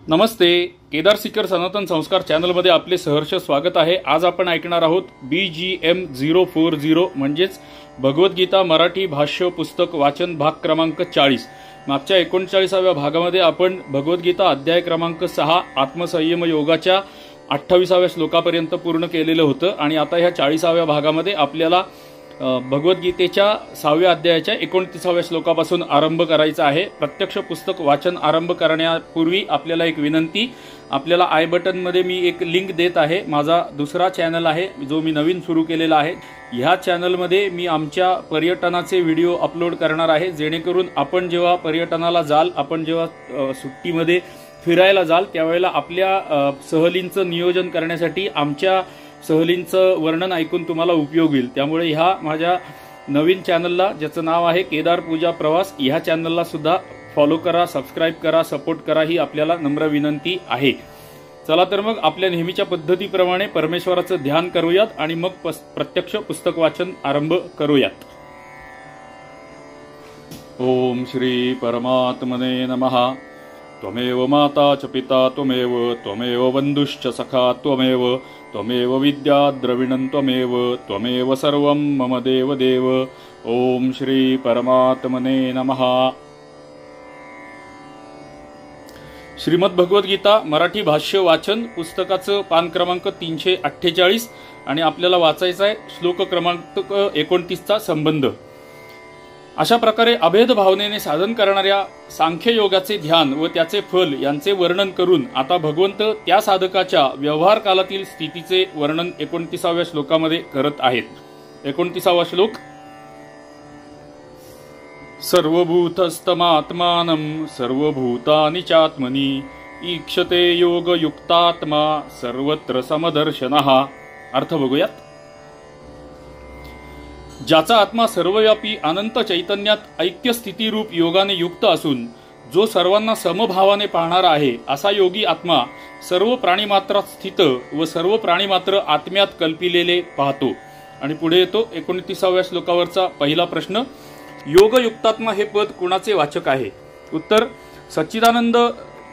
नमस्ते. केदार सीकर सनातन संस्कार चॅनलमध्ये आपले सहर्ष स्वागत आहे. आज आपण ऐकणार आहोत BGM 040 म्हणजेच भगवद्गीता मराठी भाष्य पुस्तक वाचन भाग क्रमांक 40. मागच्या 39व्या भागामध्ये आपण भगवद्गीता अध्याय क्रमांक 6 आत्मसंयम योगाच्या 28व्या श्लोकापर्यंत पूर्ण केलेलं होतं आणि आता ह्या 40व्या भागामध्ये आपल्याला भगवद्गीतेच्या 6व्या अध्यायाच्या 29व्या श्लोकापासून आरंभ करायचा आहे. प्रत्यक्ष पुस्तक वाचन आरंभ करण्यापूर्वी आपल्याला एक विनंती, आपल्याला आय बटन मध्ये मी एक लिंक देत आहे. माझा दुसरा चॅनल आहे जो मी नवीन सुरू केलेला आहे. ह्या चॅनलमध्ये मी आमच्या पर्यटनाचे व्हिडिओ अपलोड करणार आहे, जेणेकरून आपण जेव्हा पर्यटनाला जाल, आपण जेव्हा सुट्टीमध्ये फिरायला जाल त्यावेळेला आपल्या सहलींचं नियोजन करण्यासाठी आमच्या सहलींचं वर्णन ऐकून तुम्हाला उपयोग होईल. त्यामुळे ह्या माझ्या नवीन चॅनलला, ज्याचं नाव आहे केदार पूजा प्रवास, ह्या चॅनलला सुद्धा फॉलो करा, सबस्क्राईब करा, सपोर्ट करा, ही आपल्याला नम्र विनंती आहे. चला तर मग आपल्या नेहमीच्या पद्धतीप्रमाणे परमेश्वराचं ध्यान करूयात आणि मग प्रत्यक्ष पुस्तक वाचन आरंभ करूयात. ओम श्री परमात्मने नमः. त्वमेव माता च पिता त्वमेव बंधुश्च सखा त्वमेव विद्या द्रविणं त्वमेव सर्वं मम देव देव. ओम श्री परमात्मने नमः. श्रीमद भगवद्गीता मराठी भाष्य वाचन पुस्तकाचं पान क्रमांक 348 आणि आपल्याला वाचायचा आहे श्लोक क्रमांक 29चा संबंध. अशा प्रकारे अभेद भावनेने साधन करणाऱ्या सांख्य योगाचे ध्यान व त्याचे फल यांचे वर्णन करून आता भगवंत त्या साधकाच्या व्यवहार कालातील स्थितीचे वर्णन 29व्या श्लोकामध्ये करत आहेत. 29वा श्लोक. सर्वभूतस्तमात्मानं सर्वभूतानि चात्मनि ईक्षते योगयुक्तात्मा सर्वत्र समदर्शनः. अर्थ बघूयात. ज्याचा आत्मा सर्वव्यापी अनंत चैतन्यात ऐक्य स्थिती रूप योगाने युक्त असून जो सर्वांना समभावाने पाहणारा आहे, असा योगी आत्मा सर्व प्राणीमात्रात स्थित व सर्व प्राणीमात्र आत्म्यात कल्पिलेले पाहतो. आणि पुढे येतो 29व्या श्लोकावरचा पहिला प्रश्न. योगयुक्तात्मा हे पद कुणाचे वाचक आहे? उत्तर. सच्चिदानंद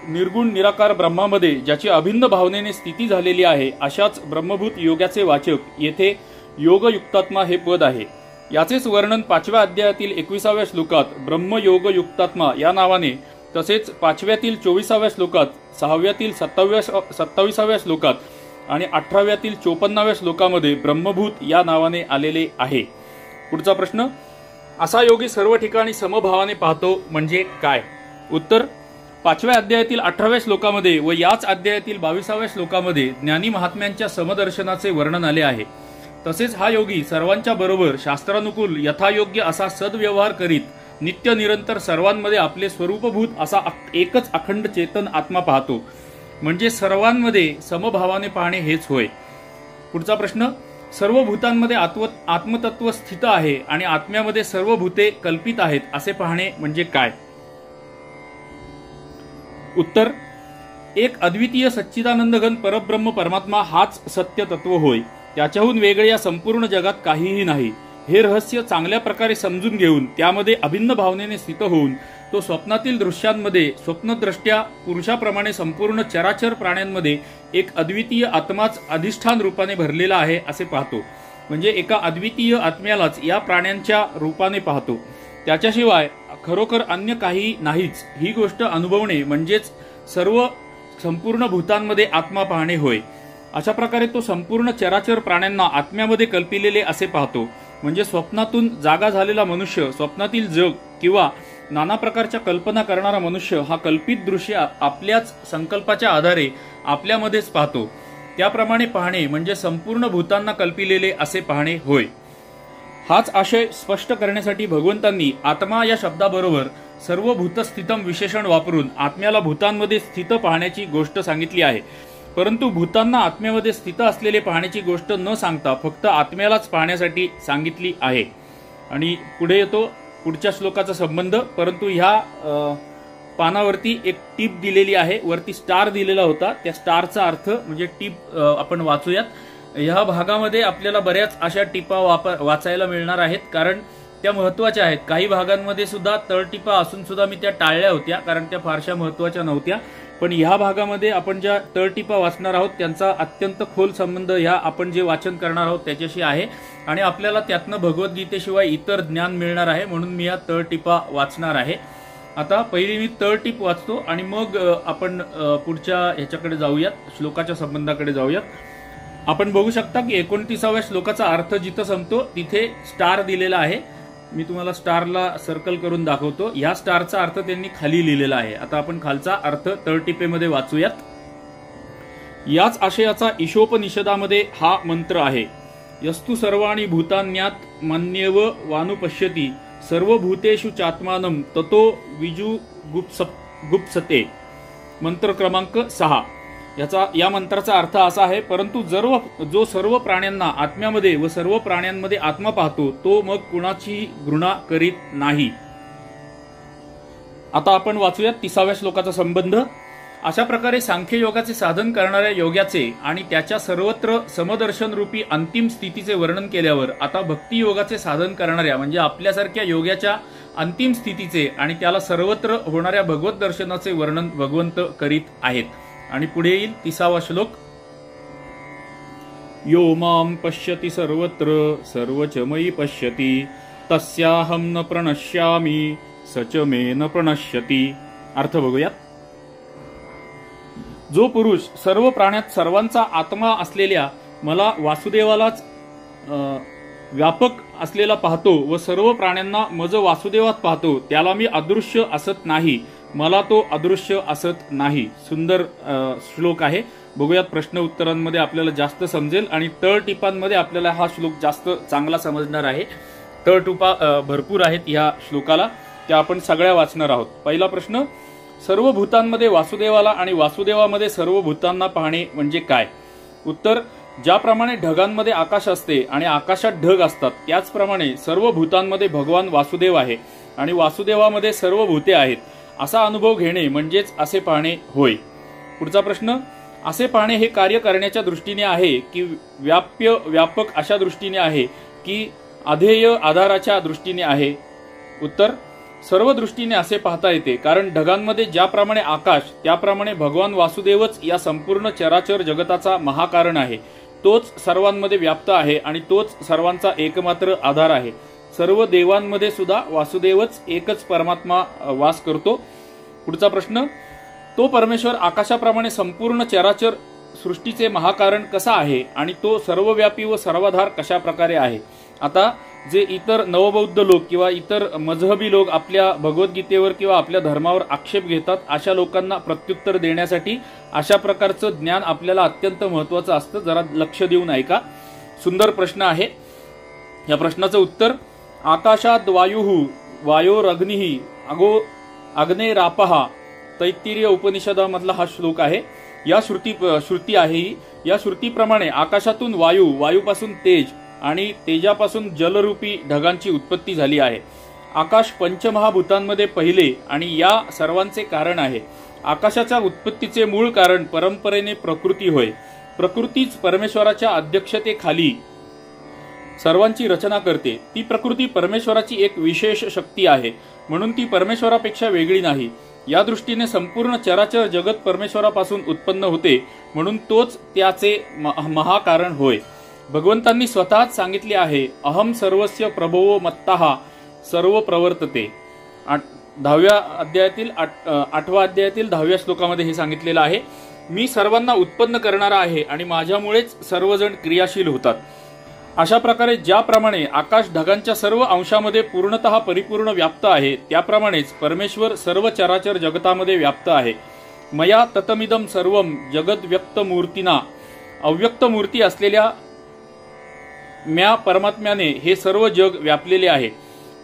निर्गुण निराकार ब्रह्मामध्ये ज्याची अभिन्न भावनेने स्थिती झालेली आहे, अशाच ब्रह्मभूत योगाचे वाचक येथे योगयुक्तात्मा हे पद आहे. याचेच वर्णन 5व्या अध्यायातील 21व्या श्लोकात ब्रह्मयोग युक्तात्मा या नावाने, तसेच 5व्यातील 24व्या श्लोकात, 6व्यातील 27व्या श्लोकात आणि 18व्यातील 54व्या श्लोकामध्ये ब्रह्मभूत या नावाने आलेले आहे. पुढचा प्रश्न. असा योगी सर्व ठिकाणी समभावाने पाहतो म्हणजे काय? उत्तर. 5व्या अध्यायातील 18व्या श्लोकामध्ये व याच अध्यायातील 22व्या श्लोकामध्ये ज्ञानी महात्म्यांच्या समदर्शनाचे वर्णन आले आहे. तसेच हा योगी सर्वांच्या बरोबर शास्त्रानुकूल यथायोग्य असा सद्व्यवहार करीत नित्य निरंतर सर्वांमध्ये आपले स्वरूपभूत असा एकच अखंड चेतन आत्मा पाहतो, म्हणजे सर्वांमध्ये समभावाने पाहणे हेच होय. पुढचा प्रश्न. सर्व भूतांमध्ये आत्मतत्व स्थित आहे आणि आत्म्यामध्ये सर्व भूते कल्पित आहेत असे पाहणे म्हणजे काय? उत्तर. एक अद्वितीय सच्चिदानंदघन परब्रह्म परमात्मा हाच सत्य तत्व होय. त्याच्याहून वेगळे या संपूर्ण जगात काहीही नाही. हे रहस्य चांगल्या प्रकारे समजून घेऊन त्यामध्ये अभिन्न भावनेने स्थित होऊन तो स्वप्नातील दृश्यांमध्ये स्वप्नदृष्ट्या पुरुषाप्रमाणे संपूर्ण चराचर प्राण्यांमध्ये एक अद्वितीय आत्माच अधिष्ठान रूपाने भरलेला आहे असे पाहतो, म्हणजे एका अद्वितीय आत्म्यालाच या प्राण्यांच्या रूपाने पाहतो. त्याच्याशिवाय खरोखर अन्य काही नाहीच. ही गोष्ट अनुभवणे म्हणजेच संपूर्ण भूतांमध्ये आत्मा पाहणे होय. अशा प्रकारे तो संपूर्ण चराचर प्राण्यांना आत्म्यामध्ये कल्पिलेले असे पाहतो, म्हणजे स्वप्नातून जागा झालेला मनुष्य स्वप्नातील जग किंवा नाना प्रकारच्या कल्पना करणारा मनुष्य हा कल्पित दृश्य आपल्याच संकल्पाच्या आधारे आपल्यामध्येच पाहतो. त्याप्रमाणे पाहणे म्हणजे संपूर्ण भूतांना कल्पिलेले असे पाहणे होय. हाच आशय स्पष्ट करण्यासाठी भगवंतांनी आत्मा या शब्दाबरोबर सर्व भूतस्थितम विशेषण वापरून आत्म्याला भूतांमध्ये स्थित पाहण्याची गोष्ट सांगितली आहे. परंतु भूतांना आत्म्यामध्ये स्थित असलेले पाहण्याची गोष्ट न सांगता फक्त आत्म्यालाच पाहण्यासाठी सांगितली आहे. आणि पुढे येतो पुढच्या श्लोकाचा संबंध. परंतु ह्या पानावरती एक टीप दिलेली आहे, वरती स्टार दिलेला होता, त्या स्टारचा अर्थ म्हणजे टीप आपण वाचूयात. ह्या भागामध्ये आपल्याला बऱ्याच अशा टिपा वाचायला मिळणार आहेत, कारण त्या महत्त्वाच्या आहेत. काही भागांमध्ये सुद्धा तळटीपा असून सुद्धा मी त्या टाळल्या होत्या, कारण त्या फारशा महत्त्वाच्या नव्हत्या. पण ह्या भागामध्ये आपण ज्या तळटीपा वाचणार आहोत त्यांचा अत्यंत खोल संबंध ह्या आपण जे वाचन करणार आहोत त्याच्याशी आहे आणि आपल्याला त्यातनं भगवद्गीतेशिवाय इतर ज्ञान मिळणार आहे, म्हणून मी या तळटीपा वाचणार आहे। आता पहिली मी तळटीप वाचतो आणि मग आपण पुढच्या ह्याच्याकडे जाऊयात, श्लोकाच्या संबंधाकडे जाऊयात। आपण बघू शकता की 29व्या श्लोकाचा अर्थ जिथं संपतो तिथे स्टार दिलेला आहे। मी तुम्हाला स्टारला सर्कल करून दाखवतो। या स्टारचा अर्थ त्यांनी खाली लिहिलेला आहे। आता आपण खालचा अर्थ तळटीपेमध्ये वाचूयात। याच आशयाचा ईशोपनिषदामध्ये हा मंत्र आहे। यस्तु सर्वाणि भूतान्यात मन्येव वानुपश्यति सर्वभूतेषु चात्मानं ततो विजुगुप्सते। मंत्र क्रमांक 6। या मंत्राचा अर्थ असा आहे, परंतु जो सर्व प्राण्यांना आत्म्यामध्ये व सर्व प्राण्यांमध्ये आत्मा पाहतो तो मग कुणाची घृणा करीत नाही। आता आपण वाचूयात 30व्या श्लोकाचा संबंध। अशा प्रकारे सांख्य योगाचे साधन करणाऱ्या योग्याचे आणि त्याच्या सर्वत्र समदर्शन रूपी अंतिम स्थितीचे वर्णन केल्यावर आता भक्ती योगाचे साधन करणाऱ्या म्हणजे आपल्यासारख्या योग्याच्या अंतिम स्थितीचे आणि त्याला सर्वत्र होणाऱ्या भगवत दर्शनाचे वर्णन भगवंत करीत आहेत। आणि पुढे येईल 30वा श्लोक। यो मां पश्यति सर्वत्र सर्वच मयि पश्यति तस्याहं न प्रणश्यामि सच मे न प्रणश्यति। अर्थ बघूयात। जो पुरुष सर्व प्राण्यात सर्वांचा आत्मा असलेल्या मला वासुदेवालाच व्यापक असलेला पाहतो व सर्व प्राण्यांना मज वासुदेवात पाहतो त्याला मी अदृश्य असत नाही, मला तो अदृश्य असत नाही। सुंदर श्लोक आहे। बघूयात प्रश्न उत्तरांमध्ये आपल्याला जास्त समजेल आणि तळटीपांमध्ये आपल्याला हा श्लोक जास्त चांगला समजणार आहे। तळटीपा भरपूर आहेत या श्लोकाला, त्या आपण सगळ्या वाचणार आहोत। पहिला प्रश्न, सर्व भूतांमध्ये वासुदेवाला आणि वासुदेवामध्ये सर्व भूतांना पाहणे म्हणजे काय? उत्तर, ज्याप्रमाणे ढगांमध्ये आकाश असते आणि आकाशात ढग असतात त्याचप्रमाणे सर्व भूतांमध्ये भगवान वासुदेव आहे आणि वासुदेवामध्ये सर्व भूते आहेत असा अनुभव घेणे म्हणजेच असे पाहणे होय। पुढचा प्रश्न, असे पाहणे हे कार्य करण्याच्या दृष्टीने आहे की व्यापक अशा दृष्टीने आहे की अधेय आधाराच्या दृष्टीने आहे? उत्तर, सर्व दृष्टीने असे पाहता येते, कारण ढगांमध्ये ज्याप्रमाणे आकाश त्याप्रमाणे भगवान वासुदेवच या संपूर्ण चराचर जगताचा महाकारण आहे। तोच सर्वांमध्ये व्याप्त आहे आणि तोच सर्वांचा एकमात्र आधार आहे। सर्व देवांमध्ये सुद्धा वासुदेवच एकच परमात्मा वास करतो। पुढचा प्रश्न, तो परमेश्वर आकाशाप्रमाणे संपूर्ण चराचर सृष्टीचे महाकारण कसा आहे आणि तो सर्वव्यापी व सर्वाधार कशा प्रकारे आहे? आता जे इतर नवबौद्ध लोक किंवा इतर मजहबी लोक आपल्या भगवद्गीतेवर किंवा आपल्या धर्मावर आक्षेप घेतात अशा लोकांना प्रत्युत्तर देण्यासाठी अशा प्रकारचं ज्ञान आपल्याला अत्यंत महत्त्वाचं असतं। जरा लक्ष देऊन ऐका। सुंदर प्रश्न आहे। या प्रश्नाचं उत्तर, आकाशात वायोरग्निः अग्नेरापः तैत्तिरीय उपनिषदामधला हा श्लोक आहे। या श्रुती आहे। या श्रुतीप्रमाणे आकाशातून वायूपासून तेज आणि तेजापासून जलरूपी ढगांची उत्पत्ती झाली आहे। आकाश पंचमहाभूतांमध्ये पहिले आणि या सर्वांचे कारण आहे। आकाशाच्या उत्पत्तीचे मूळ कारण परंपरेने प्रकृती होय। प्रकृतीच परमेश्वराच्या अध्यक्षतेखाली सर्वांची रचना करते। ती प्रकृती परमेश्वराची एक विशेष शक्ती आहे, म्हणून ती परमेश्वरापेक्षा वेगळी नाही। या दृष्टीने संपूर्ण चराचर जगत परमेश्वरापासून उत्पन्न होते, म्हणून तोच त्याचे महाकारण होय। भगवंतांनी स्वतःच सांगितले आहे, अहम सर्वस्य प्रभवो मत्तः सर्व प्रवर्तते। 8व्या अध्यायातील 10व्या श्लोकामध्ये हे सांगितलेलं आहे, मी सर्वांना उत्पन्न करणारा आहे आणि माझ्यामुळेच सर्वजण क्रियाशील होतात। अशा प्रकारे ज्याप्रमाणे आकाश ढगांच्या सर्व अंशामध्ये पूर्णतः परिपूर्ण व्याप्त आहे त्याप्रमाणेच परमेश्वर सर्व चराचर जगतामध्ये व्याप्त आहे। मया ततमिदं सर्वं जगद व्यक्त मूर्तीना, अव्यक्त मूर्ती असलेल्या म्या परमात्म्याने हे सर्व जग व्यापलेले आहे।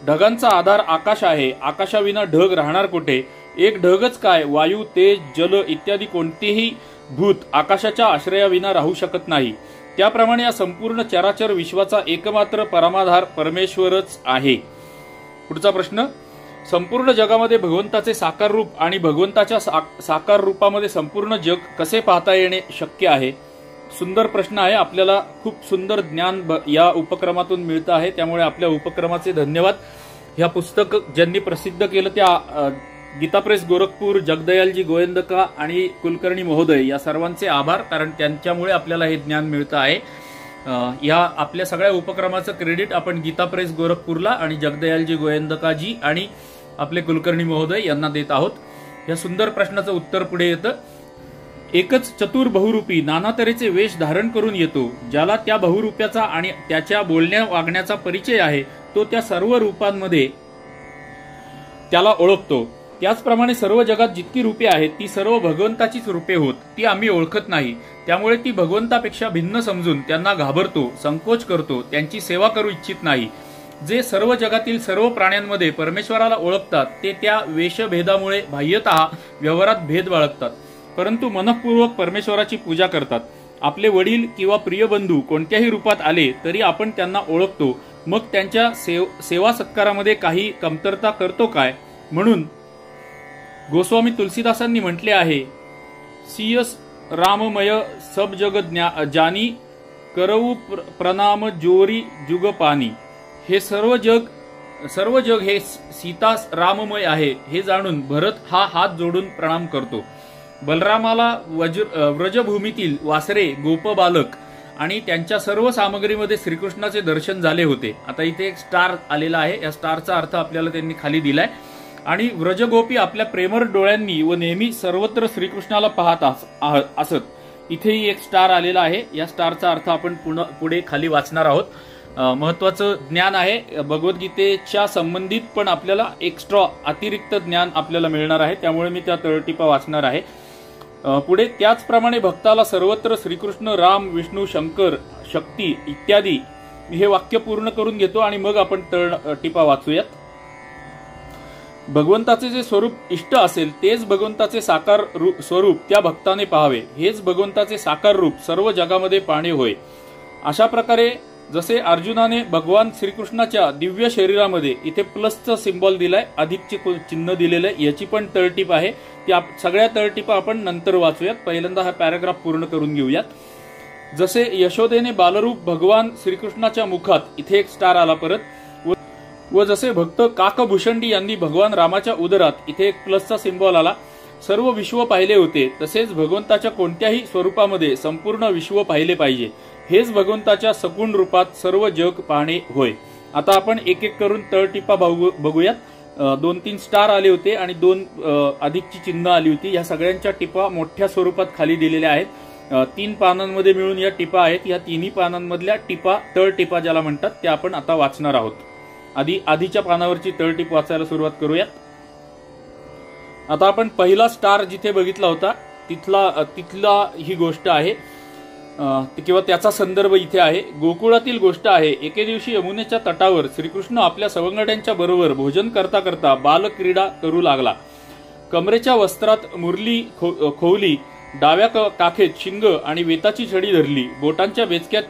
ढगांचा आधार आकाश आहे, आकाशाविना ढग राहणार कुठे? एक ढगच काय, वायू, तेज, जल इत्यादी कोणतेही भूत आकाशाच्या आश्रयाविना राहू शकत नाही। त्याप्रमाणे या संपूर्ण चराचर विश्वाचा एकमात्र परमाधार परमेश्वरच आहे। पुढचा प्रश्न, संपूर्ण जगामध्ये भगवंताचे साकार रूप आणि भगवंताच्या साकार रूपामध्ये संपूर्ण जग कसे पाहता येणे शक्य आहे? सुंदर प्रश्न आहे। आपल्याला खूप सुंदर ज्ञान या उपक्रमातून मिळतं आहे, त्यामुळे आपल्या उपक्रमाचे धन्यवाद। ह्या पुस्तक ज्यांनी प्रसिद्ध केलं गीता प्रेस गोरखपूर, जगदयालजी गोविंदका आणि कुलकर्णी महोदय या सर्वांचे आभार, कारण त्यांच्यामुळे आपल्याला हे ज्ञान मिळतं आहे। या आपल्या सगळ्या उपक्रमाचं क्रेडिट आपण गीता प्रेस गोरखपूरला आणि जगदयालजी गोविंदकाजी आणि आपले कुलकर्णी महोदय यांना देत आहोत। या सुंदर प्रश्नाचं उत्तर पुढे येतं। एकच चतुर बहुरूपी नाना तऱ्हेचे वेश धारण करून येतो, ज्याला त्या बहुरूप्याचा आणि त्याच्या बोलण्या वागण्याचा परिचय आहे, तो त्या सर्व रूपांमध्ये त्याला ओळखतो। त्याचप्रमाणे सर्व जगात जितकी रूपे आहेत ती सर्व भगवंताचीच रूपे होत, ती आम्ही ओळखत नाही। त्यामुळे ती भगवंतापेक्षा भिन्न समजून त्यांना घाबरतो, संकोच करतो, त्यांची सेवा करू इच्छित नाही। जे सर्व जगातील सर्व प्राण्यांमध्ये परमेश्वराला ओळखतात ते त्या वेशभेदामुळे बाह्यतः व्यवहारात भेद बाळगतात, परंतु मनःपूर्वक परमेश्वराची पूजा करतात। आपले वडील किंवा प्रिय बंधू कोणत्याही रूपात आले तरी आपण त्यांना ओळखतो, मग त्यांच्या सेवा सत्कारामध्ये काही कमतरता करतो काय? म्हणून गोस्वामी तुलसीदासांनी म्हटले आहे, सियस राममय सब जग जानी, करऊ प्रणाम जोरी जुग पानी। हे सर्व जग हे सीता राममय आहे हे जाणून भरत हा हात जोडून प्रणाम करतो। बलरामाला व्रजभूमीतील वासरे, गोप बालक आणि त्यांच्या सर्व सामग्रीमध्ये श्रीकृष्णाचे दर्शन झाले होते। आता इथे एक स्टार आलेला आहे, या स्टारचा अर्थ आपल्याला त्यांनी खाली दिलाय। आणि व्रजगोपी आपल्या प्रेमळ डोळ्यांनी व नेहमी सर्वत्र श्रीकृष्णाला पाहत असत। इथेही एक स्टार आलेला आहे, या स्टारचा अर्थ आपण पुढे खाली वाचणार आहोत। महत्वाचं ज्ञान आहे, भगवद्गीतेच्या संबंधित पण आपल्याला एक्स्ट्रा अतिरिक्त ज्ञान आपल्याला मिळणार आहे, त्यामुळे मी त्या तळटीपा वाचणार आहे। पुढे त्याचप्रमाणे भक्ताला सर्वत्र श्रीकृष्ण, राम, विष्णू, शंकर, शक्ती इत्यादी हे वाक्य पूर्ण करून घेतो आणि मग आपण तळटीपा वाचूयात। भगवंताचे जे स्वरूप इष्ट असेल तेच भगवंताचे साकार स्वरूप त्या भक्ताने पाहावे, हेच भगवंताचे साकार रूप सर्व जगामध्ये पाहणे होय। अशा प्रकारे जसे अर्जुनाने भगवान श्रीकृष्णाच्या दिव्य शरीरामध्ये, इथे प्लसचं सिम्बॉल दिलाय, अधिकचे चिन्ह दिलेलं आहे, याची पण तळटीप आहे। त्या सगळ्या तळटीपा आपण नंतर वाचूयात, पहिल्यांदा हा पॅराग्राफ पूर्ण करून घेऊयात। जसे यशोदेने बालरूप भगवान श्रीकृष्णाच्या मुखात, इथे एक स्टार आला परत, व जसे भक्त काकभूषंडी यांनी भगवान रामाच्या उदरात, इथे एक प्लसचा सिम्बॉल आला, सर्व विश्व पाहिले होते, तसेच भगवंताच्या कोणत्याही स्वरूपामध्ये संपूर्ण विश्व पाहिले पाहिजे, हेच भगवंताच्या सगुण रूपात सर्व जग पाहणे होय। आता आपण एक एक करून तळटीपा बघूयात। 2-3 स्टार आले होते आणि 2 अधिकची चिन्ह आली होती। या सगळ्यांच्या टिपा मोठ्या स्वरूपात खाली दिलेल्या आहेत। 3 पानांमध्ये मिळून या टिपा आहेत। या तिन्ही पानांमधल्या टिपा, तळटीपा ज्याला म्हणतात, त्या आपण आता वाचणार आहोत। आधीच्या पानावरची तळटीप वाचायला सुरुवात करूयात। आता आपण पहिला स्टार जिथे बघितला होता तिथला ही गोष्ट आहे किंवा त्याचा संदर्भ इथे आहे। गोकुळातील गोष्ट आहे। एके दिवशी यमुनेच्या तटावर श्रीकृष्ण आपल्या सवंगड्यांच्या बरोबर भोजन करता करता बालक्रीडा करू लागला। कमरेच्या वस्त्रात मुरली खोवली, डाव्या काखेत शिंग आणि वेताची छडी धरली, बोटांच्या बेचक्यात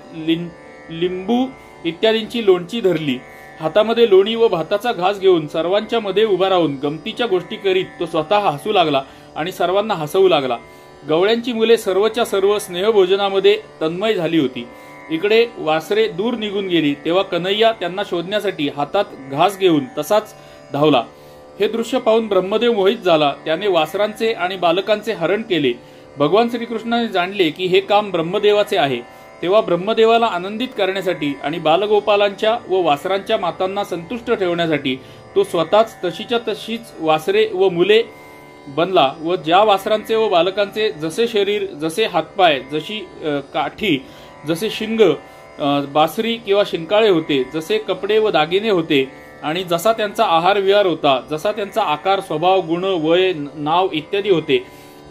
लिंबू इत्यादींची लोणची धरली, हातामध्ये लोणी व भाताचा घास घेऊन सर्वांच्या मध्ये उभा राहून गमतीच्या गोष्टी करीत तो स्वतः हसू लागला आणि सर्वांना हसवू लागला। गवळ्यांची मुले सर्वच्या सर्व स्नेहभोजनामध्ये तन्मय झाली होती। इकडे वासरे दूर निघून गेली तेव्हा कन्हैया त्यांना शोधण्यासाठी हातात घास घेऊन तसाच धावला। हे दृश्य पाहून ब्रह्मदेव मोहित झाला, त्याने वासरांचे आणि बालकांचे हरण केले। भगवान श्रीकृष्णाने जाणले की हे काम ब्रह्मदेवाचे आहे, तेव्हा ब्रह्मदेवाला आनंदित करण्यासाठी आणि बालगोपालांच्या व वासरांच्या मातांना संतुष्ट ठेवण्यासाठी तो स्वतःच तशीच्या तशीच वासरे व मुले बनला व ज्या वासरांचे व बालकांचे जसे शरीर, जसे हातपाय, जशी काठी, जसे शिंग, बासरी किंवा शिंकाळे होते, जसे कपडे व दागिने होते आणि जसा त्यांचा आहार विहार होता, जसा त्यांचा आकार, स्वभाव, गुण, वय, नाव इत्यादी होते,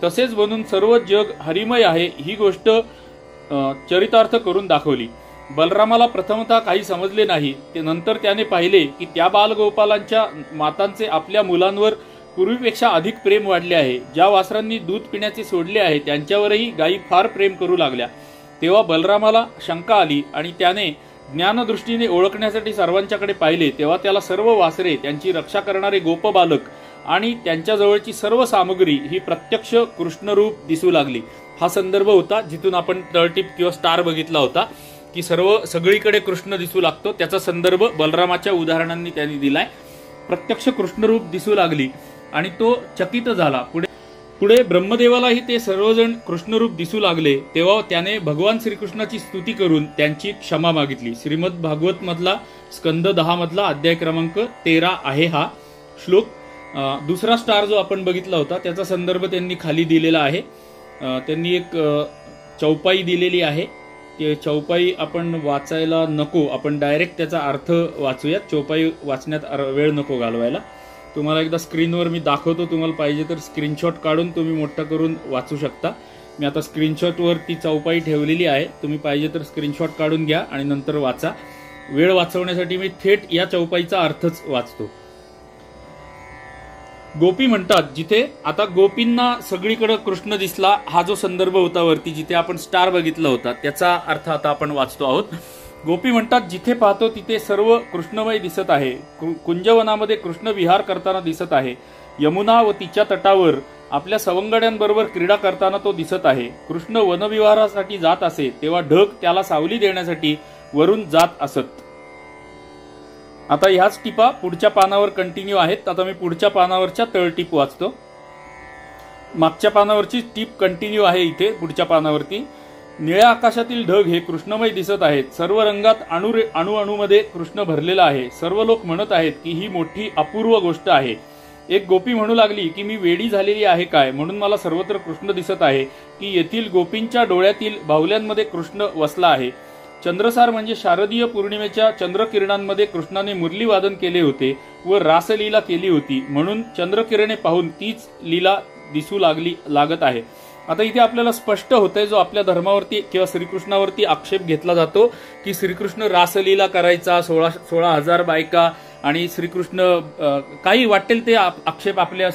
तसेच बनून सर्व जग हरिमय आहे ही गोष्ट चरितार्थ करून दाखवली। बलरामाला प्रथमतः काही समजले नाही, ते नंतर त्याने पाहिले की त्या बालगोपालांच्या मातांचे आपल्या मुलांवर पूर्वीपेक्षा अधिक प्रेम वाढले आहे। ज्या वासरांनी दूध पिण्याचे सोडले आहे त्यांच्यावरही गायी फार प्रेम करू लागल्या। तेव्हा बलरामाला शंका आली आणि त्याने ज्ञानदृष्टीने ओळखण्यासाठी सर्वांच्याकडे पाहिले, तेव्हा त्याला सर्व वासरे, त्यांची रक्षा करणारे गोप बालक आणि त्यांच्याजवळची सर्व सामग्री ही प्रत्यक्ष कृष्णरूप दिसू लागली। हा संदर्भ होता जिथून आपण तळटीप किंवा स्टार बघितला होता की सगळीकडे कृष्ण दिसू लागतो, त्याचा संदर्भ बलरामाच्या उदाहरणांनी त्यांनी दिलाय। प्रत्यक्ष कृष्णरूप दिसू लागली आणि तो चकित झाला। पुढे ब्रह्मदेवालाही ते सर्वजण कृष्णरूप दिसू लागले, तेव्हा त्याने भगवान श्रीकृष्णाची स्तुती करून त्यांची क्षमा मागितली। श्रीमद भागवत मधला स्कंद 10 मधला अध्याय क्रमांक 13 आहे हा श्लोक। दुसरा स्टार जो आपण बघितला होता त्याचा संदर्भ त्यांनी खाली दिलेला आहे। त्यांनी एक चौपाई दिलेली आहे, ते चौपाई आपण वाचायला नको, आपण डायरेक्ट त्याचा अर्थ वाचूयात। चौपाई वाचण्यात वेळ नको घालवायला। तुम्हाला एकदा स्क्रीनवर मी दाखवतो, तुम्हाला पाहिजे तर स्क्रीनशॉट काढून तुम्ही मोठं करून वाचू शकता। मी आता स्क्रीनशॉटवर ती चौपाई ठेवलेली आहे, तुम्ही पाहिजे तर स्क्रीनशॉट काढून घ्या आणि नंतर वाचा। वेळ वाचवण्यासाठी मी थेट या चौपाईचा अर्थच वाचतो। गोपी म्हणतात, जिथे आता गोपींना सगळीकडे कृष्ण दिसला, हा जो संदर्भ होता वरती जिथे आपण स्टार बघितला होता त्याचा अर्थ आता आपण वाचतो आहोत। गोपी म्हणतात, जिथे पाहतो तिथे सर्व कृष्णमय दिसत आहे। कुंजवनामध्ये कृष्ण विहार करताना दिसत आहे। यमुना व तिच्या तटावर आपल्या सवंगड्यांबरोबर क्रीडा करताना तो दिसत आहे। कृष्ण वनविहारासाठी जात असे तेव्हा ढग त्याला सावली देण्यासाठी वरून जात असत। आता ह्याच टिपा पुढच्या पानावर कंटिन्यू आहेत। आता मी पुढच्या पानावरच्या तळटीप वाचतो। मागच्या पानावरची टीप कंटिन्यू आहे इथे पुढच्या पानावरती। निळ्या आकाशातील ढग हे कृष्णमय दिसत आहेत। सर्व रंगात अणुमध्ये कृष्ण भरलेला आहे। सर्व लोक म्हणत आहेत की ही मोठी अपूर्व गोष्ट आहे। एक गोपी म्हणू लागली की मी वेडी झालेली आहे काय, म्हणून मला सर्वत्र कृष्ण दिसत आहे की येथील गोपींच्या डोळ्यातील बाहुल्यांमध्ये कृष्ण वसला आहे। चंद्रसार म्हणजे शारदीय पौर्णिमेच्या चंद्रकिरणांमध्ये कृष्णाने मुरली वादन केले होते व रासलीला केली होती, म्हणून चंद्रकिरणे पाहून तीच लीला दिसू लागत आहे। आता इथे आपल्याला स्पष्ट होतंय, जो आपल्या धर्मावरती किंवा श्रीकृष्णावरती आक्षेप घेतला जातो की श्रीकृष्ण रासलीला करायचा, 16,000 बायका आणि श्रीकृष्ण काही वाटेल ते आक्षेप आपल्या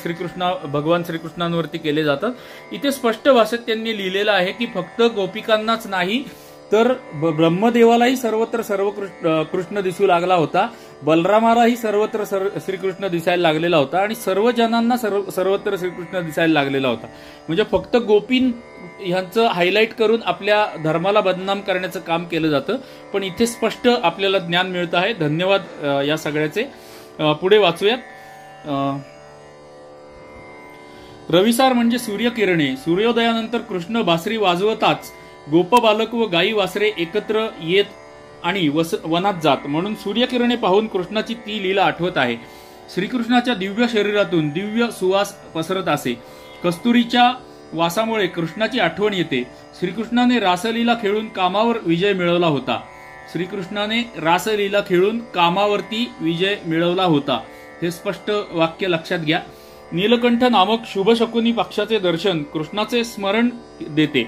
भगवान श्रीकृष्णांवरती केले जातात। इथे स्पष्ट भाषेत त्यांनी लिहिलेलं आहे की फक्त गोपिकांनाच नाही तर ब्रह्मदेवालाही सर्वत्र कृष्ण दिसू लागला होता। बलरामालाही सर्वत्र श्रीकृष्ण दिसायला लागलेला होता आणि सर्व जणांना सर्वत्र श्रीकृष्ण दिसायला लागलेला होता। म्हणजे फक्त गोपीं ह्यांचं हायलाइट करून आपल्या धर्माला बदनाम करण्याचं काम केलं जातं, पण इथे स्पष्ट आपल्याला ज्ञान मिळत आहे। धन्यवाद या सगळ्याचे। पुढे वाचूयात। रविसार म्हणजे सूर्यकिरणे। सूर्योदयानंतर कृष्ण बासरी वाजवताच गोपबालक व गाई वासरे एकत्र येत आणि वनात जात, म्हणून सूर्यकिरणे पाहून कृष्णाची ती लीला आठवत आहे। श्रीकृष्णाच्या दिव्य शरीरातून दिव्य सुवास पसरत असे। कस्तुरीच्या वासामुळे कृष्णाची आठवण येते। श्रीकृष्णाने रासलीला खेळून कामावर विजय मिळवला होता। श्रीकृष्णाने रासलीला खेळून कामावरती विजय मिळवला होता, हे स्पष्ट वाक्य लक्षात घ्या। नीलकंठ नामक शुभशकुनी पक्षाचे दर्शन कृष्णाचे स्मरण देते।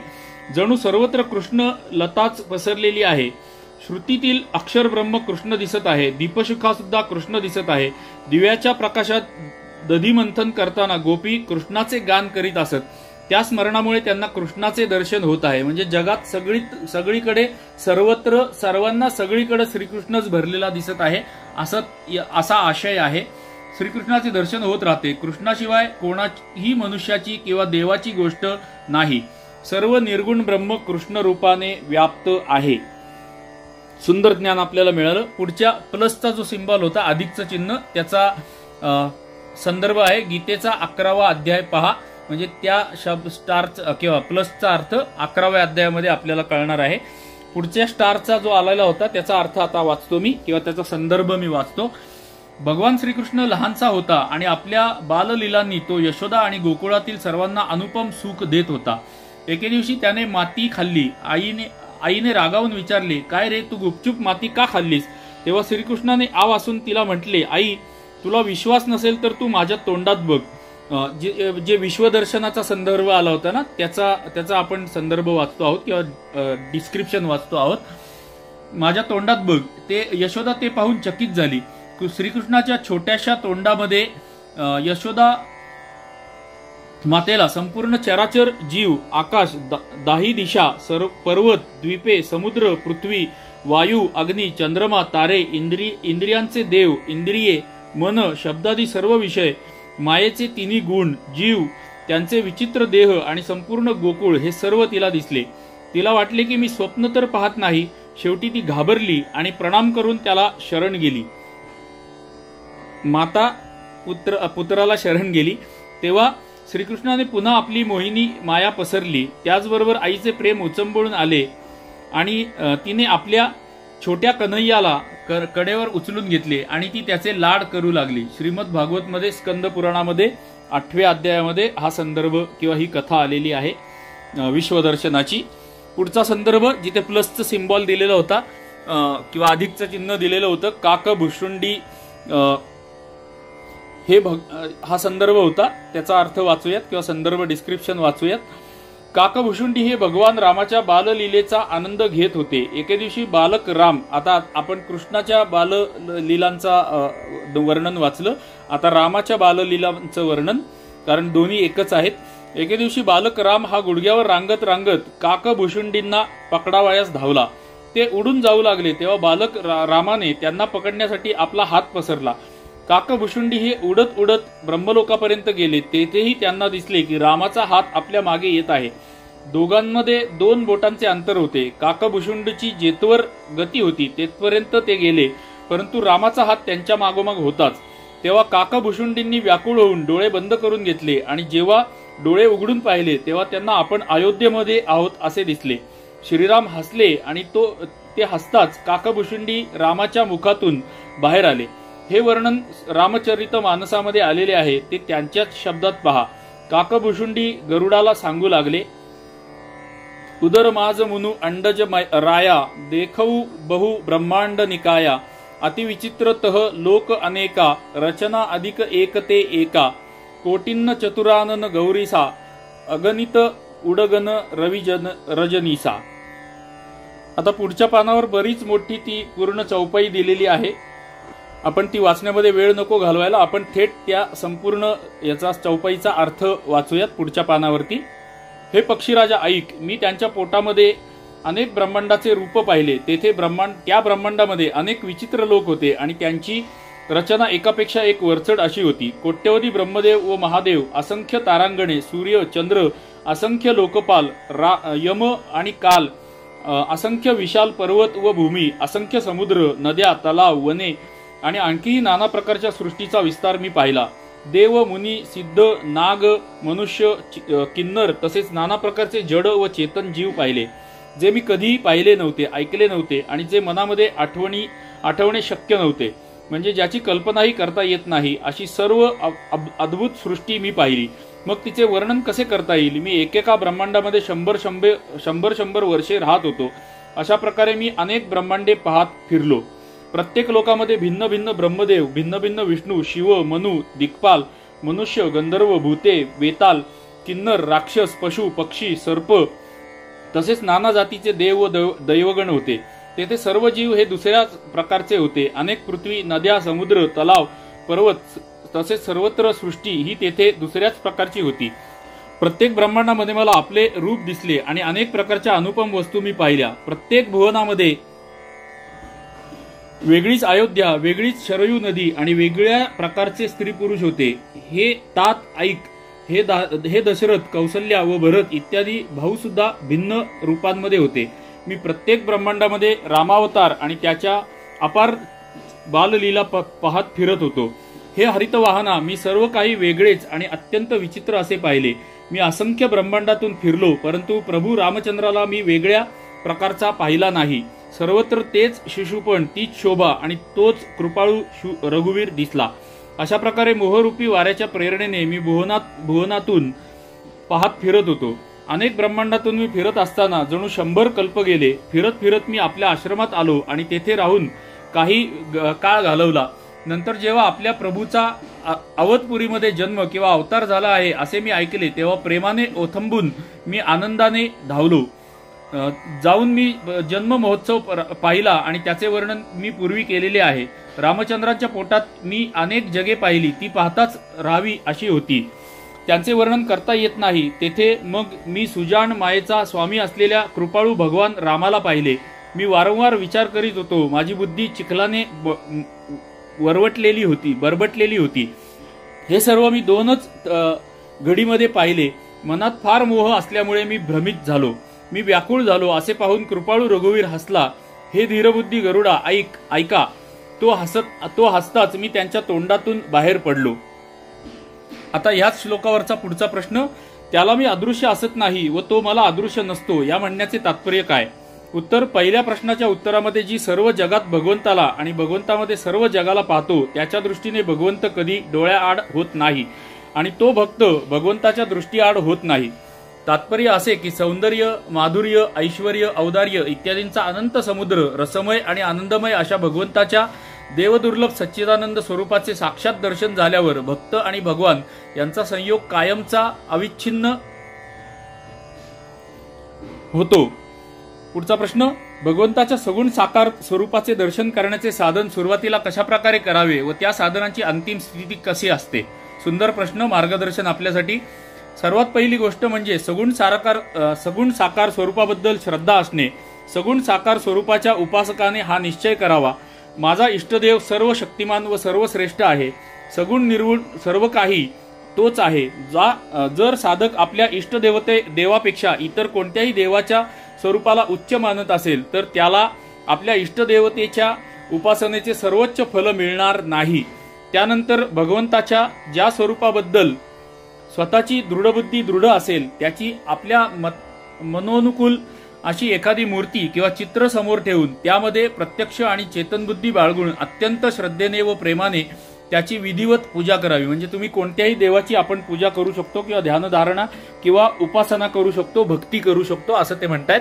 जणू सर्वत्र कृष्ण लताच पसरलेली आहे। श्रुतीतील अक्षर ब्रह्म कृष्ण दिसत आहे। दीपशिखा सुद्धा कृष्ण दिसत आहे। दिव्याच्या प्रकाशात दधीमंथन करताना गोपी कृष्णाचे गान करीत असत। त्या स्मरणामुळे त्यांना कृष्णाचे दर्शन होत आहे। म्हणजे जगात सगळीकडे सर्वत्र सर्वांना सगळीकडे श्रीकृष्णच भरलेला दिसत आहे, असा आशय आहे। श्रीकृष्णाचे दर्शन होत राहते। कृष्णाशिवाय कोणाही मनुष्याची किंवा देवाची गोष्ट नाही। सर्व निर्गुण ब्रह्म कृष्ण रूपाने व्याप्त आहे। सुंदर ज्ञान आपल्याला मिळालं। पुढच्या प्लसचा जो सिंबल होता, अधिकचं चिन्ह, त्याचा संदर्भ आहे गीतेचा 11वा अध्याय पहा। म्हणजे त्या स्टारचा किंवा प्लसचा अर्थ 11व्या अध्यायामध्ये आपल्याला कळणार आहे। पुढच्या स्टारचा जो आलेला होता त्याचा अर्थ आता वाचतो मी, किंवा त्याचा संदर्भ मी वाचतो। भगवान श्रीकृष्ण लहानसा होता आणि आपल्या बाललीलांनी तो यशोदा आणि गोकुळातील सर्वांना अनुपम सुख देत होता। एके दिवशी त्याने माती खाल्ली। आईने रागावून विचारले, काय रे, तू गुपचूप माती का खाल्लीस? तेव्हा श्रीकृष्णाने आव असून तिला म्हटले, आई, तुला विश्वास नसेल तर तू माझ्या तोंडात बघ। जे विश्वदर्शनाचा संदर्भ आला होता ना, त्याचा आपण संदर्भ वाचतो आहोत किंवा डिस्क्रिप्शन वाचतो आहोत। माझ्या तोंडात बघ। ते यशोदा ते पाहून चकित झाली। श्रीकृष्णाच्या छोट्याशा तोंडामध्ये यशोदा मातेला संपूर्ण चराचर जीव, आकाश, दाही दिशा, पर्वत, द्वीपे, समुद्र, पृथ्वी, वायू, अग्नी, चंद्रमा, तारे, इंद्रियांचे देव, इंद्रिये, मन, शब्दादी सर्व विषय, मायेचे तिन्ही गुण, जीव, त्यांचे विचित्र देह आणि संपूर्ण गोकुळ हे सर्व तिला दिसले। तिला वाटले की मी स्वप्न तर पाहत नाही। शेवटी ती घाबरली आणि प्रणाम करून त्याला शरण गेली। माता पुत्राला शरण गेली तेव्हा श्रीकृष्णाने पुन्हा आपली मोहिनी माया पसरली. त्याचबरोबर आईचे प्रेम उचंबळून आले आणि तिने आपल्या छोट्या कन्हैयाला कडेवर उचलून घेतले आणि ती त्याचे लाड करू लागली. श्रीमद भागवत मध्ये स्कंद पुराणामध्ये 8व्या अध्यायामध्ये हा संदर्भ किंवा ही कथा आलेली आहे विश्वदर्शनाची. पुढचा संदर्भ जिथे प्लसचं सिम्बॉल दिलेलं होता किंवा अधिकचं चिन्ह दिलेलं होतं, काकभुशुंडी हा संदर्भ होता. त्याचा अर्थ वाचूयात किंवा संदर्भ डिस्क्रिप्शन वाचूयात. काकभुशुंडी हे भगवान रामाच्या बाललीलेचा आनंद घेत होते. एके दिवशी बालक राम, आता आपण कृष्णाच्या बाललीलांचा वर्णन वाचलं, आता रामाच्या बाललीलांचं वर्णन, कारण दोन्ही एकच आहेत. एके दिवशी बालक राम हा गुडघ्यावर रांगत रांगत काकभुशुंडींना पकडावयास धावला. ते उडून जाऊ लागले तेव्हा बालक रामाने त्यांना पकडण्यासाठी आपला हात पसरला. काकभुशुंडी हे उडत उडत ब्रह्मलोकापर्यंत गेले. तेथेही त्यांना दिसले की रामाचा हात आपल्या मागे येत आहे. दोघांमध्ये 2 बोटांचे अंतर होते. काकभुशुंडीची जेथवर गती होती तेथपर्यंत ते गेले, परंतु रामाचा हात त्यांच्या मागोमाग होताच. तेव्हा काकभुशुंडींनी व्याकुळ होऊन डोळे बंद करून घेतले आणि जेव्हा डोळे उघडून पाहिले तेव्हा त्यांना आपण अयोध्येमध्ये आहोत असे दिसले. श्रीराम हसले आणि ते हसताच काकभुशुंडी रामाच्या मुखातून बाहेर आले. हे वर्णन रामचरित मानसामध्ये आलेले आहे, ते त्यांच्याच शब्दात पहा. काकभुशुंडी गरुडाला सांगू लागले, उदर माज मुनु अंडज राया देखऊ बहु ब्रह्मांड निकाया अतिविचित्रतः लोक अनेका रचना अधिक एकते एका कोटिन्न चतुरानन गौरीसा अगणित उडगन रजनीसा. आता पुढच्या पानावर बरीच मोठी ती पूर्ण चौपाई दिलेली आहे. आपण ती वाचण्यामध्ये वेळ नको घालवायला, आपण थेट त्या संपूर्ण याचा चौपाईचा अर्थ वाचूयात पुढच्या पानावरती. हे पक्षीराजा ऐक, मी त्यांच्या पोटामध्ये अनेक ब्रह्मांडाचे रूप पाहिले. तेथे त्या ब्रह्मांडामध्ये अनेक विचित्र लोक होते आणि त्यांची रचना एकापेक्षा एक वरचढ अशी होती. कोट्यवधी ब्रह्मदेव व महादेव, असंख्य तारांगणे, सूर्य चंद्र, असंख्य लोकपाल, यम आणि काल, असंख्य विशाल पर्वत व भूमी, असंख्य समुद्र, नद्या, तलाव, वने आणि आणखीही नाना प्रकारच्या सृष्टीचा विस्तार मी पाहिला. देव, मुनी, सिद्ध, नाग, मनुष्य, किन्नर तसेच नाना प्रकारचे जड व चेतन जीव पाहिले, जे मी कधीही पाहिले नव्हते, ऐकले नव्हते आणि जे मनामध्ये आठवणे शक्य नव्हते, म्हणजे ज्याची कल्पनाही करता येत नाही, अशी सर्व अद्भुत सृष्टी मी पाहिली. मग तिचे वर्णन कसे करता येईल? मी एकेका ब्रह्मांडामध्ये 100 वर्षे राहत होतो. अशा प्रकारे मी अनेक ब्रह्मांडे पाहत फिरलो. प्रत्येक लोकामध्ये भिन्न भिन्न ब्रह्मदेव, भिन्न भिन्न विष्णू, शिव, मनु, दिक्पाल, मनुष्य, गंधर्व, भूते, वेताल, किन्नर, राक्षस, पशु, पक्षी, सर्प तसेच नाना जातीचे देव व दैवगण होते. तेथे सर्व जीव हे दुसऱ्याच प्रकारचे होते. अनेक पृथ्वी, नद्या, समुद्र, तलाव, पर्वत तसेच सर्वत्र सृष्टी ही तेथे दुसऱ्याच प्रकारची होती. प्रत्येक ब्रह्मांडामध्ये मला आपले रूप दिसले आणि अनेक प्रकारच्या अनुपम वस्तू मी पाहिल्या. प्रत्येक भुवनामध्ये वेगळीच अयोध्या, वेगळीच शरयू नदी आणि वेगळ्या प्रकारचे स्त्री पुरुष होते. हे तात ऐक, हे दशरथ, कौसल्या व भरत इत्यादी भाऊ सुद्धा भिन्न रूपांमध्ये होते. मी प्रत्येक ब्रह्मांडामध्ये रामावतार आणि त्याच्या अपार बाललीला पाहत फिरत होतो. हे हरितवाहना, मी सर्व काही वेगळेच आणि अत्यंत विचित्र असे पाहिले. मी असंख्य ब्रह्मांडातून फिरलो, परंतु प्रभू रामचंद्राला मी वेगळ्या प्रकारचा पाहिला नाही. सर्वत्र तेच शिशुपण, तीच शोभा आणि तोच कृपाळू रघुवीर दिसला. अशा प्रकारे मोहरूपी वाऱ्याच्या प्रेरणेने मी भुवनातून पाहत फिरत होतो. अनेक ब्रह्मांडातून मी फिरत असताना जणू 100 कल्प गेले. फिरत फिरत मी आपल्या आश्रमात आलो आणि तेथे राहून काही काळ घालवला. नंतर जेव्हा आपल्या प्रभूचा अवधपुरीमध्ये जन्म किंवा अवतार झाला आहे असे मी ऐकले, तेव्हा प्रेमाने ओथंबून मी आनंदाने धावलो. जाऊन मी जन्म महोत्सव पाहिला आणि त्याचे वर्णन मी पूर्वी केलेले आहे. रामचंद्राच्या पोटात मी अनेक जगे पाहिली, ती पाहताच राहावी अशी होती. त्यांचे वर्णन करता येत नाही. तेथे मग मी सुजाण मायेचा स्वामी असलेल्या कृपाळू भगवान रामाला पाहिले. मी वारंवार विचार करीत होतो. माझी बुद्धी चिखलाने बरबटलेली होती. हे सर्व मी 2च घडीमध्ये पाहिले. मनात फार मोह असल्यामुळे मी भ्रमित झालो, मी व्याकुळ झालो. असे पाहून कृपाळू रघुवीर हसला. हे धीरबुद्धी गरुडा, ऐका. तो हसताच मी त्यांच्या तोंडातून बाहेर पडलो. आता ह्याच श्लोकावरचा पुढचा प्रश्न, त्याला मी अदृश्य असत नाही व तो मला अदृश्य नसतो, या म्हणण्याचे तात्पर्य काय? उत्तर, पहिल्या प्रश्नाच्या उत्तरामध्ये जी सर्व जगात भगवंताला आणि भगवंतामध्ये सर्व जगाला पाहतो त्याच्या दृष्टीने भगवंत कधी डोळ्याआड होत नाही आणि तो भक्त भगवंताच्या दृष्टीआड होत नाही. तात्पर्य असे की सौंदर्य, माधुर्य, ऐश्वर्य, औदार्य इत्यादींचा अनंत समुद्र, रसमय आणि आनंदमय अशा भगवंताच्या देवदुर्लभ सच्चिदानंद स्वरूपाचे साक्षात दर्शन झाल्यावर भक्त आणि भगवान यांचा संयोग कायमचा अविच्छिन्न होतो. पुढचा प्रश्न, भगवंताच्या सगुण साकार स्वरूपाचे दर्शन करण्याचे साधन सुरुवातीला कशा प्रकारे करावे व त्या साधनाची अंतिम स्थिती कशी असते? सुंदर प्रश्न, मार्गदर्शन आपल्यासाठी. सर्वात पहिली गोष्ट म्हणजे सगुण साकार स्वरूपाबद्दल श्रद्धा असणे. सगुण साकार स्वरूपाच्या उपासकाने हा निश्चय करावा, माझा इष्टदेव सर्व शक्तिमान व सर्वश्रेष्ठ आहे, सगुण निर्गुण सर्व काही तोच आहे. जर साधक आपल्या देवापेक्षा इतर कोणत्याही देवाच्या स्वरूपाला उच्च मानत असेल तर त्याला आपल्या इष्टदेवतेच्या उपासनेचे सर्वोच्च फल मिळणार नाही. त्यानंतर भगवंताच्या ज्या स्वरूपाबद्दल स्वतःची दृढबुद्धी दृढ असेल त्याची आपल्या मनोनुकूल अशी एखादी मूर्ती किंवा चित्र समोर ठेवून त्यामध्ये प्रत्यक्ष आणि चेतनबुद्धी बाळगून अत्यंत श्रद्धेने व प्रेमाने त्याची विधिवत पूजा करावी. म्हणजे तुम्ही कोणत्याही देवाची आपण पूजा करू शकतो किंवा ध्यानधारणा किंवा उपासना करू शकतो, भक्ती करू शकतो असं ते म्हणतात.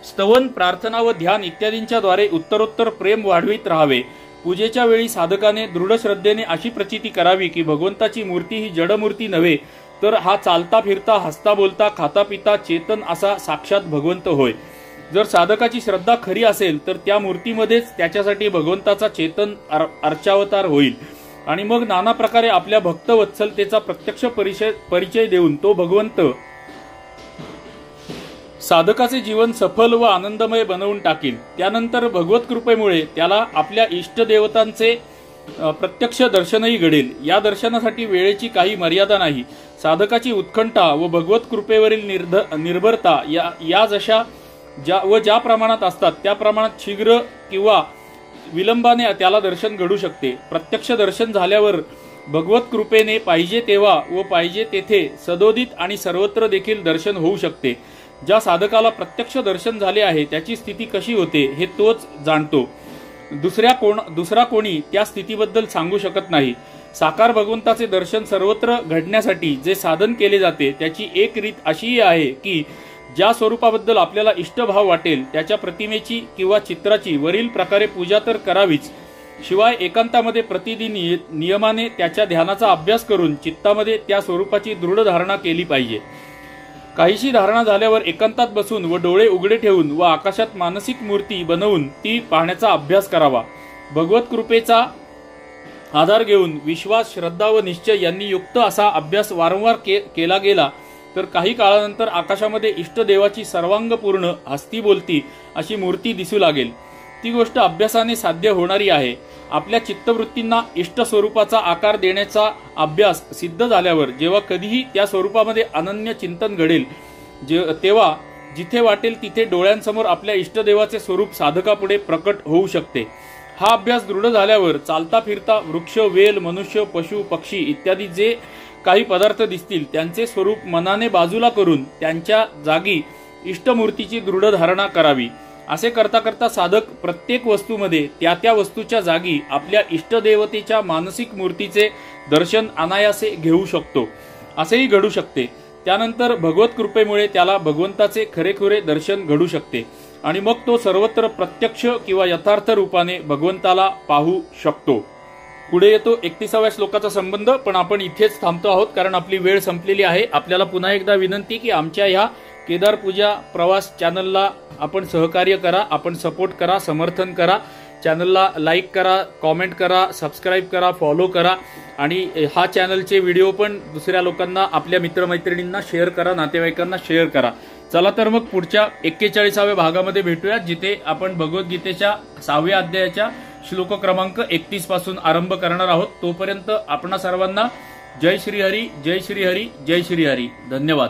स्तवन, प्रार्थना व ध्यान इत्यादींच्या द्वारे उत्तरोत्तर प्रेम वाढवित राहावे. पूजेच्या वेळी साधकाने दृढ श्रद्धेने अशी प्रचिती करावी की भगवंताची मूर्ती ही जडमूर्ती नव्हे तर हा चालता फिरता, हसता बोलता, खाता पिता चेतन असा साक्षात भगवंत होय. जर साधकाची श्रद्धा खरी असेल तर त्या मूर्तीमध्येच त्याच्यासाठी भगवंताचा चेतन अर्चावतार होईल आणि मग नाना प्रकारे आपल्या भक्तवत्सलतेचा प्रत्यक्ष परिचय देऊन तो भगवंत साधकाचे जीवन सफल व आनंदमय बनवून टाकील. त्यानंतर भगवत कृपेमुळे त्याला आपल्या इष्टदेवतांचे प्रत्यक्ष दर्शनही घडेल. या दर्शनासाठी वेळेची काही मर्यादा नाही. साधकाची उत्कंठा व भगवत कृपेवरील निर्भरता या जशा ज्या प्रमाणात असतात त्या प्रमाणात शीघ्र किंवा विलंबाने त्याला दर्शन घडू शकते. प्रत्यक्ष दर्शन झाल्यावर भगवत कृपेने पाहिजे तेव्हा व पाहिजे तेथे सदोदित आणि सर्वत्र देखील दर्शन होऊ शकते. ज्या साधकाला प्रत्यक्ष दर्शन झाले आहे त्याची स्थिती कशी होते हे तोच जाणतो. दुसरा कोणी त्या स्थितीबद्दल सांगू शकत नाही. साकार भगवंताचे दर्शन सर्वत्र घडण्यासाठी जे साधन केले जाते त्याची एक रीत अशीही आहे की ज्या स्वरूपाबद्दल आपल्याला इष्टभाव वाटेल त्याच्या प्रतिमेची किंवा चित्राची वरील प्रकारे पूजा तर करावीच, शिवाय एकांतामध्ये प्रतिदिन नियमाने त्याच्या ध्यानाचा अभ्यास करून चित्तामध्ये त्या स्वरूपाची दृढ धारणा केली पाहिजे. काहीशी धारणा झाल्यावर एकांतात बसून व डोळे उघडे ठेवून व आकाशात मानसिक मूर्ती बनवून ती पाहण्याचा अभ्यास करावा. भगवत कृपेचा आधार घेऊन विश्वास, श्रद्धा व निश्चय यांनी युक्त असा अभ्यास वारंवार केला गेला तर काही काळानंतर आकाशामध्ये इष्टदेवाची सर्वांगपूर्ण हस्ती बोलती अशी मूर्ती दिसू लागेल. ती गोष्ट अभ्यासाने साध्य होणारी आहे. आपल्या चित्तवृत्तींना इष्ट स्वरूपाचा आकार देण्याचा अभ्यास सिद्ध झाल्यावर जेव्हा कधीही त्या स्वरूपामध्ये अनन्य चिंतन घडेल तेव्हा जिथे वाटेल तिथे डोळ्यांसमोर आपल्या इष्टदेवाचे स्वरूप साधकापुढे प्रकट होऊ शकते. हा अभ्यास दृढ झाल्यावर चालता फिरता वृक्ष, वेल, मनुष्य, पशु, पक्षी इत्यादी जे काही पदार्थ दिसतील त्यांचे स्वरूप मनाने बाजूला करून त्यांच्या जागी इष्टमूर्तीची दृढ धारणा करावी. असे करता करता साधक प्रत्येक वस्तूमध्ये त्या वस्तूच्या जागी आपल्या इष्टदेवतेच्या मानसिक मूर्तीचे दर्शन अनायासे घेऊ शकतो. असेही घडू शकते. त्यानंतर भगवत कृपेमुळे त्याला भगवंताचे खरेखुरे दर्शन घडू शकते आणि मग तो सर्वत्र प्रत्यक्ष किंवा यथार्थ रूपाने भगवंताला पाहू शकतो. पुढे येतो 31व्या श्लोकाचा संबंध, पण आपण इथेच थांबतो आहोत कारण आपली वेळ संपलेली आहे. आपल्याला पुन्हा एकदा विनंती की आमच्या ह्या केदार पूजा प्रवास चॅनलला आपण सहकार्य करा, आपण सपोर्ट करा, समर्थन करा. चॅनलला लाईक करा, कॉमेंट करा, सबस्क्राईब करा, फॉलो करा आणि हा चॅनलचे व्हिडिओ पण दुसऱ्या लोकांना, आपल्या मित्रमैत्रिणींना शेअर करा, नातेवाईकांना शेअर करा. चला तर मग पुढच्या 41व्या भागामध्ये भेटूया जिथे आपण भगवद्गीतेच्या 6व्या अध्यायाच्या श्लोक क्रमांक 31 पासून आरंभ करणार आहोत. तोपर्यंत आपणा सर्वांना जय श्री हरी, जय श्री हरी, जय श्री हरी. धन्यवाद.